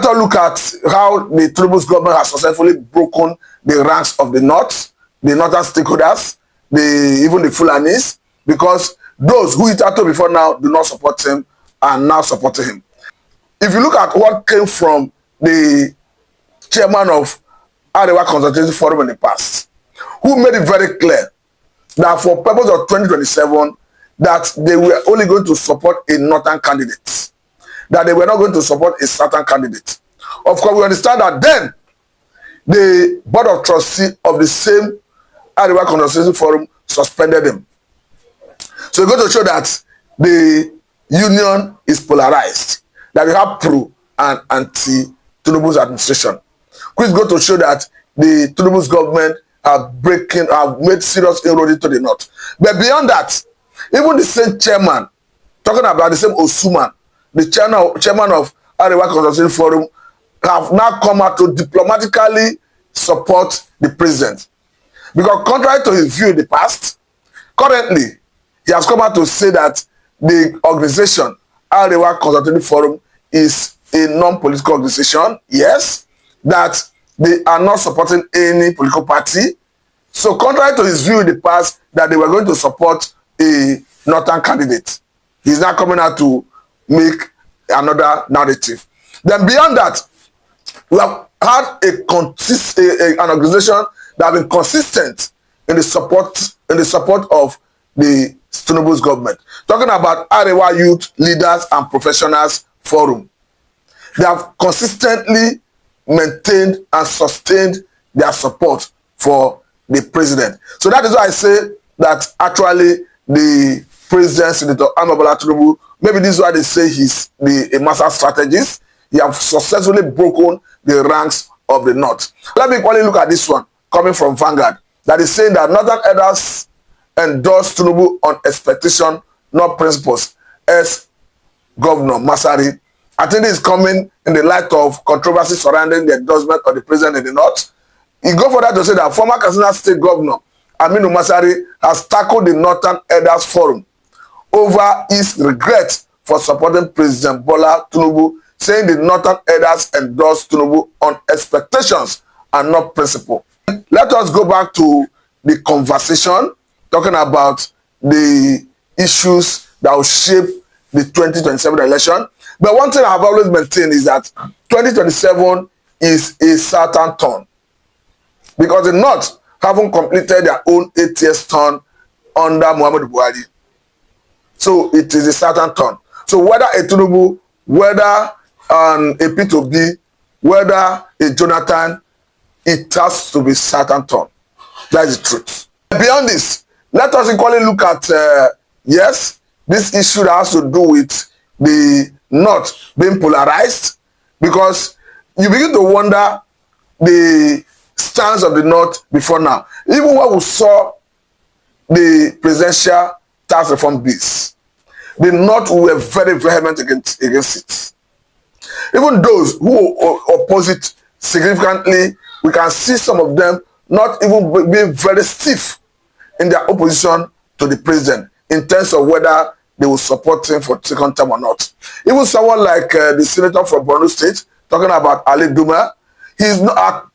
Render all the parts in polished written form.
us look at how the Tinubu's government has successfully broken the ranks of the North, the northern stakeholders, even the Fulanis, because those who hitherto before now do not support him are now supporting him. If you look at what came from the chairman of Arewa Consultative Forum in the past, who made it very clear that for purpose of 2027, that they were only going to support a northern candidate, that they were not going to support a southern candidate. Of course, we understand that then the board of trustees of the same Arewa Consultative Forum suspended him. So it's going to show that the union is polarized, that we have pro and anti-Tinubu's administration, which is going to show that the Tinubu's government have made serious inroads into the north. But beyond that, even the same chairman, talking about the same Osuman, the chairman of Arewa Consultative Forum, have now come out to diplomatically support the president. Because contrary to his view in the past, currently, he has come out to say that the organization, Arewa Consultative Forum, is a non-political organization, yes, that they are not supporting any political party. So contrary to his view in the past that they were going to support a northern candidate, he's now coming out to make another narrative. Then beyond that, we have had an organization that has been consistent in the support of the Tinubu's government. Talking about Arewa Youth Leaders and Professionals Forum. They have consistently maintained and sustained their support for the president. So that is why I say that actually the president, Senator Bola Tinubu, maybe this is why they say he's a master strategist. He has successfully broken the ranks of the North. Let me only look at this one coming from Vanguard, that is saying that Northern elders endorse Tinubu on expectation, not principles, as Governor Masari. I think this is coming in the light of controversy surrounding the endorsement of the president in the North. He go for that to say that former Katsina State Governor Aminu Masari has tackled the Northern Elders Forum over his regret for supporting President Bola Tinubu, saying the Northern Elders endorse Tinubu on expectations and not principle. Let us go back to the conversation talking about the issues that will shape the 2027 election. But one thing I've always maintained is that 2027 is a certain turn, because the North haven't completed their own 8 years turn under Muhammadu Buhari. So it is a certain turn. So whether a Tinubu, whether a P2B, whether a Jonathan, it has to be certain turn. That is the truth. Beyond this, let us equally look at, yes, this issue that has to do with the North being polarized, because you begin to wonder the stance of the North before now. Even when we saw the presidential tax reform bills, the North were very vehement against it. Even those who oppose it significantly, we can see some of them not even being very stiff in their opposition to the president in terms of whether they will support him for second term or not. Even someone like the senator from Borno State, talking about Ali Duma, he's not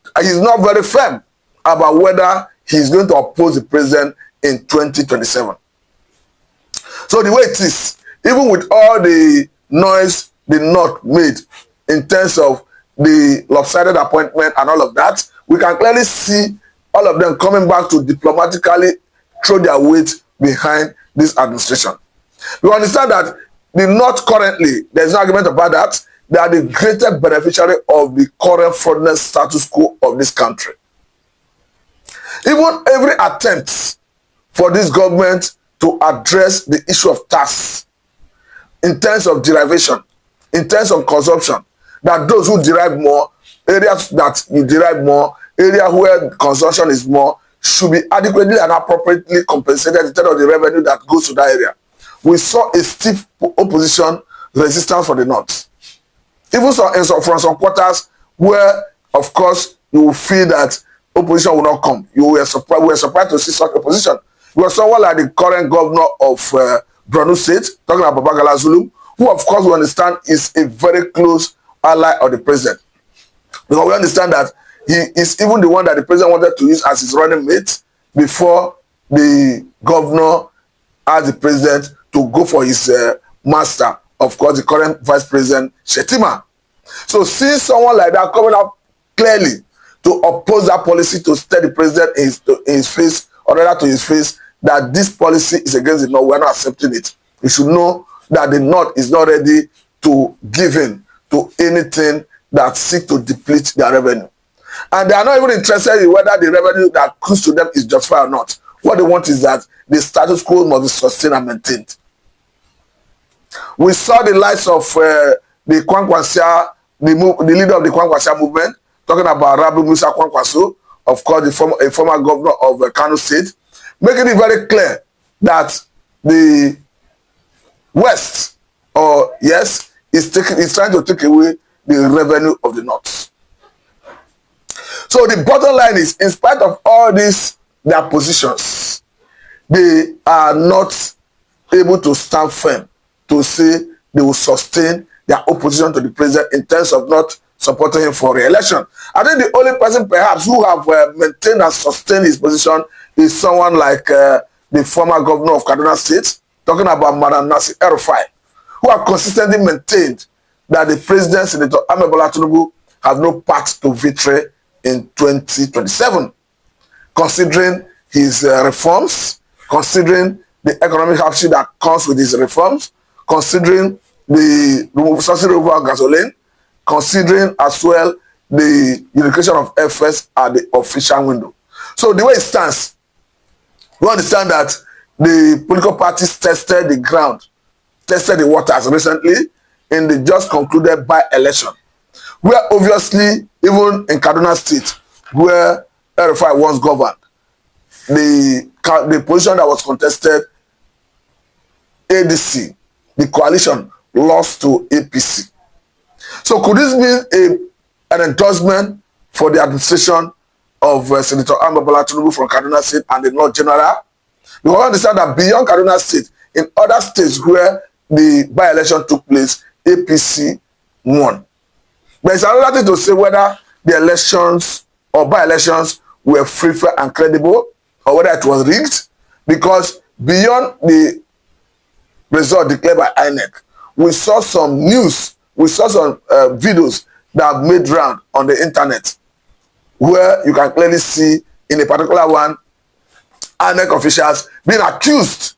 very firm about whether he's going to oppose the president in 2027. So the way it is, even with all the noise the North made in terms of the lopsided appointment and all of that, we can clearly see all of them coming back to diplomatically throw their weight behind this administration. We understand that the North currently, there's no argument about that, they are the greatest beneficiary of the current fraudulent status quo of this country. Even every attempt for this government to address the issue of tax in terms of derivation, in terms of consumption, that those who derive more, areas that you derive more, area where consumption is more, should be adequately and appropriately compensated in terms of the revenue that goes to that area. We saw a stiff opposition resistance from the North. Even from some quarters where, of course, you will feel that opposition will not come. We were surprised to see such opposition. We saw someone like the current governor of Borno State, talking about Babagala Zulum, who, of course, we understand is a very close ally of the president. Because we understand that he is even the one that the president wanted to use as his running mate before the governor asked the president to go for his master, of course, the current vice president, Shetima. So seeing someone like that coming up clearly to oppose that policy, to stare the president in his face, or rather to his face, that this policy is against the North, we are not accepting it. You should know that the North is not ready to give in to anything that seeks to deplete their revenue. And they are not even interested in whether the revenue that accrues to them is justified or not. What they want is that the status quo must be sustained and maintained. We saw the likes of the Kwankwasia, the leader of the Kwankwasia movement, talking about Rabi Musa Kwankwaso, of course, a former governor of Kano State, making it very clear that the West, is trying to take away the revenue of the North. So the bottom line is, in spite of all these, their positions, they are not able to stand firm to say they will sustain their opposition to the president in terms of not supporting him for re-election. I think the only person perhaps who have maintained and sustained his position is someone like the former governor of Kaduna State, talking about Madam Nasir El-Rufai, who have consistently maintained that the president, Senator Ahmed Bola Tinubu, has no path to victory in 2027, considering his reforms, considering the economic hardship that comes with his reforms, considering the subsidy over gasoline, considering as well the unification of FS at the official window. So the way it stands, we understand that the political parties tested the ground, tested the waters recently in the just concluded by-election, where obviously, even in Kaduna State, where El-Rufai once governed, the position that was contested, ADC, the coalition, lost to APC. So could this be an endorsement for the administration of Senator Ahmed Bola Tinubu from Kaduna State and the North General? Because we understand that beyond Kaduna State, in other states where the by-election took place, APC won. But it's another thing to say whether the elections or by-elections were free, fair, and credible, or whether it was rigged, because beyond the result declared by INEC, we saw some news, we saw some videos that have made round on the internet, where you can clearly see in a particular one, INEC officials being accused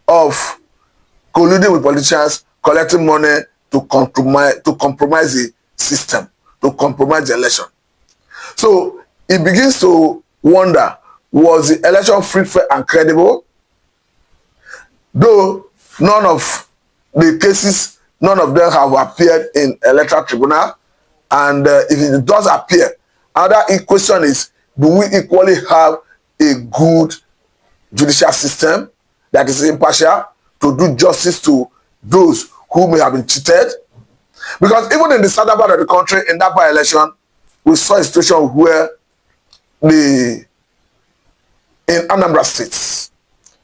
of colluding with politicians, collecting money to compromise the system, to compromise the election. So it begins to wonder, was the election free, fair, and credible? Though none of the cases, none of them have appeared in electoral tribunal, and if it does appear, another question is, do we equally have a good judicial system that is impartial to do justice to those who may have been cheated? Because even in the southern part of the country, in that by-election, we saw a situation where in Anambra State,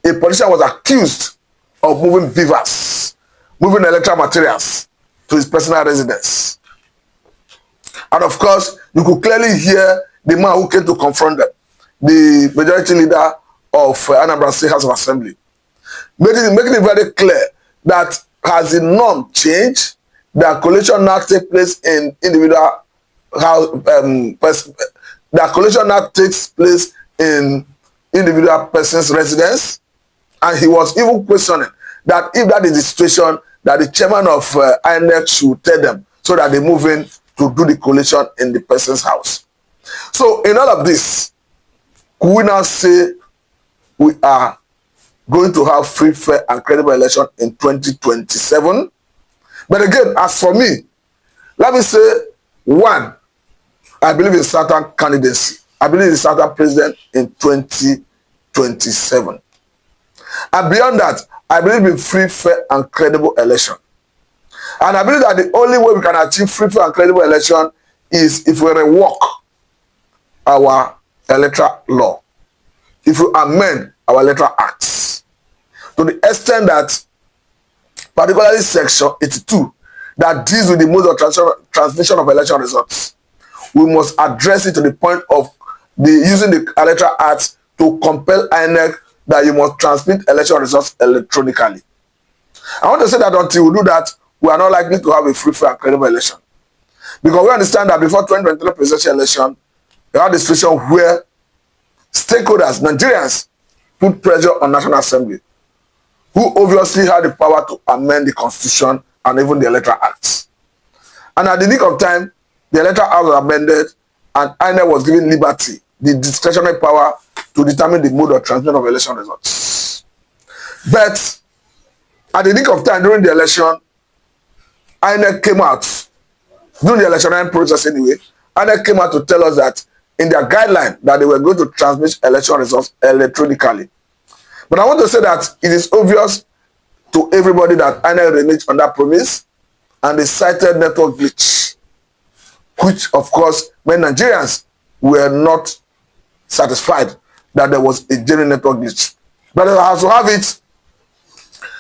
a politician was accused of moving beavers, moving electoral materials to his personal residence. And of course, you could clearly hear the man who came to confront them, the majority leader of Anambra State House of Assembly, making it very clear that has the norm changed, that collation now takes place in individual house, that collation now takes place in individual person's residence. And he was even questioning that if that is the situation, that the chairman of INEC should tell them so that they move in to do the collation in the person's house. So in all of this, could we now say we are going to have free, fair, and credible election in 2027? But again, as for me, let me say, one, I believe in certain candidacy. I believe in certain president in 2027. And beyond that, I believe in free, fair, and credible election. And I believe that the only way we can achieve free, fair, and credible election is if we rework our electoral law, if we amend our electoral acts, to the extent that, particularly Section 82, that deals with the mode of transmission of election results. We must address it to the point of using the Electoral Act to compel INEC that you must transmit election results electronically. I want to say that until we do that, we are not likely to have a free, fair, and credible election. Because we understand that before 2023 presidential election, we had a situation where stakeholders, Nigerians, put pressure on National Assembly, who obviously had the power to amend the Constitution and even the Electoral Acts. And at the nick of time, the Electoral Act was amended and INEC was given liberty, the discretionary power to determine the mode of transmission of election results. But at the nick of time during the election, INEC came out, during the electionary process anyway, INEC came out to tell us that in their guideline that they were going to transmit election results electronically. But I want to say that it is obvious to everybody that INEC reneged on that promise, and they cited network glitch, which of course when Nigerians were not satisfied that there was a genuine network glitch. But as to have it,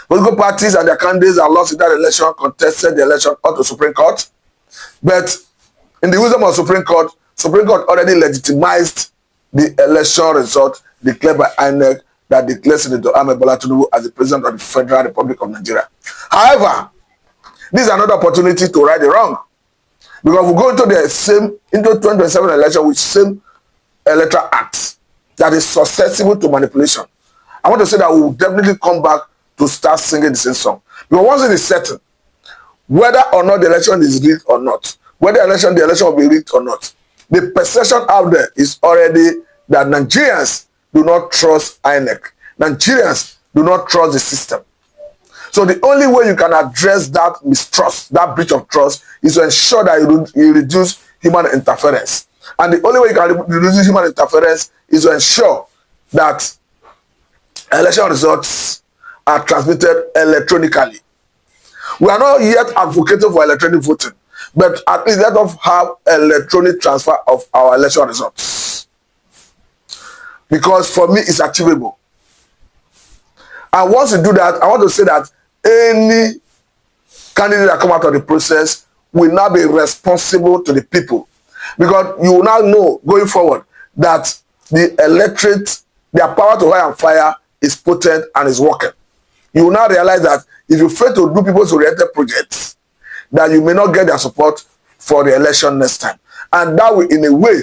political parties and their candidates that lost in that election contested the election up to Supreme Court. But in the wisdom of Supreme Court already legitimized the election result declared by INEC that declares Senator Bola Tinubu as the President of the Federal Republic of Nigeria. However, this is another opportunity to right the wrong. Because we go into 2027 election with same electoral act that is susceptible to manipulation. I want to say that we will definitely come back to start singing the same song. Because once it is certain, whether or not the election is rigged or not, whether the election will be rigged or not, the perception out there is already that Nigerians do not trust INEC. Nigerians do not trust the system. So the only way you can address that mistrust, that breach of trust, is to ensure that you reduce human interference. And the only way you can reduce human interference is to ensure that election results are transmitted electronically. We are not yet advocating for electronic voting, but at least let us have electronic transfer of our election results. Because for me, it's achievable. And once you do that, I want to say that any candidate that come out of the process will now be responsible to the people. Because you will now know, going forward, that the electorate, their power to hire and fire is potent and is working. You will now realize that if you fail to do people's oriented projects, that you may not get their support for the election next time. And that will, in a way,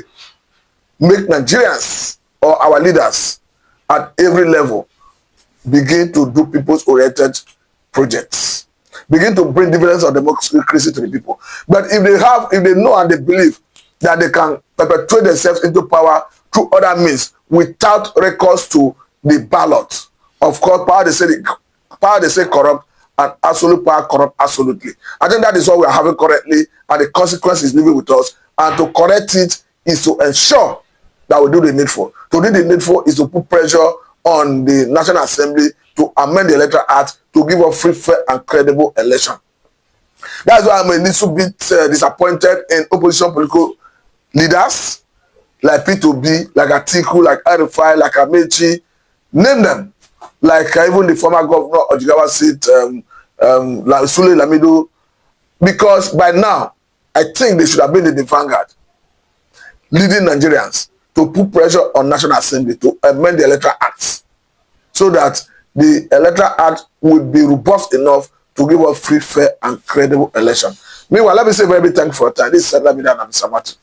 make Nigerians or our leaders at every level begin to do people's oriented projects, begin to bring dividends of democracy to the people. But if they know and they believe that they can perpetuate themselves into power through other means without recourse to the ballot, of course, power they say corrupt, and absolute power corrupt absolutely. I think that is what we are having currently, and the consequence is living with us. And to correct it is to ensure that we do the needful. To do the needful is to put pressure on the National Assembly to amend the Electoral Act to give a free, fair, and credible election. That's why I'm a little bit disappointed in opposition political leaders like P2B, like Atiku, like Arifai, like Amechi, name them. Like even the former governor of Jigawa State, Sule Lamido, because by now, I think they should have been in the vanguard, leading Nigerians to put pressure on National Assembly to amend the Electoral Act so that the Electoral Act would be robust enough to give a free, fair, and credible election. Meanwhile, let me say very big thank you for your time. This is Sadla Mida and I'm Samatu.